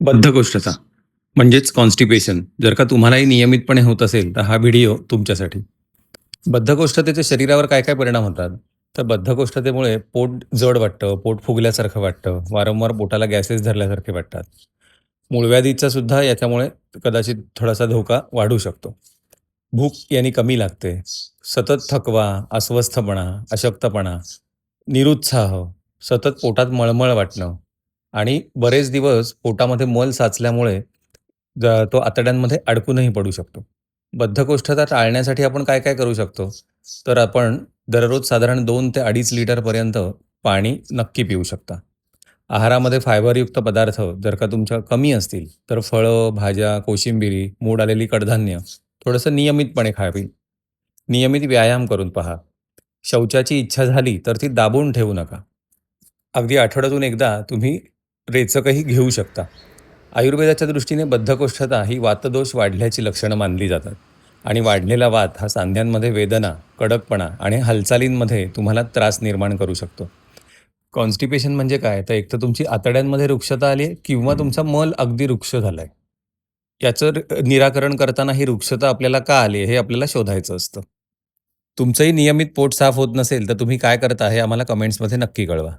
बद्धकोष्ठता म्हणजेच कॉन्स्टिपेशन जर का तुम्हालाही नियमितपणे होत असेल, तर हा व्हिडिओ तुमच्यासाठी. बद्धकोष्ठतेचे शरीरावर काय-काय परिणाम होतात? तर बद्धकोष्ठतेमुळे पोट जड वाटतं, पोट फुगल्यासारखं वाटतं, वारंवार पोटाला गॅसेस धरल्यासारखे वाटतात. मूळव्याधीचा सुद्धा याच्यामुळे कदाचित थोडासा धोका वाढू शकतो. भूक याने कमी लागते. सतत थकवा, अस्वस्थपणा, अशक्तपणा, निरुत्साह, सतत पोटात मळमळ वाटणं आणि बरेच दिवस पोटामध्ये मल साचल्यामुळे तो आतड्यांमध्ये अडकूनही पडू शकतो. बद्धकोष्ठता टाळण्यासाठी आपण काय-काय करू शकतो? तर आपण दररोज साधारण 2 ते 2.5 लिटरपर्यंत पाणी नक्की पिऊ शकता. आहारामध्ये फायबरयुक्त पदार्थ जर का तुमच्या कमी असतील, तर फळं, भाज्या, कोशिंबिरी, मूड आलेली कडधान्य थोडंसं नियमितपणे खावी. नियमित व्यायाम करून पहा. शौचाची इच्छा झाली तर ती दाबून ठेवू नका. अगदी आठवड्यातून एकदा तुम्ही रेचकही घेऊ शकता. आयुर्वेदाच्या दृष्टीने बद्धकोष्ठता ही वातदोष वाढल्याची लक्षणं मानली जातात आणि वाढलेला वात हा सांध्यांमध्ये वेदना, कडकपणा आणि हालचालींमध्ये तुम्हाला त्रास निर्माण करू शकतो. कॉन्स्टिपेशन म्हणजे काय? तर एकतर तुमची आतड्यांमध्ये रुक्षता आली आहे किंवा तुमचा मल अगदी रुक्ष झालाय. याचं निराकरण करताना ही रुक्षता आपल्याला का आली आहे, हे आपल्याला शोधायचं असतं. तुमचंही नियमित पोट साफ होत नसेल, तर तुम्ही काय करता हे आम्हाला कमेंट्समध्ये नक्की कळवा.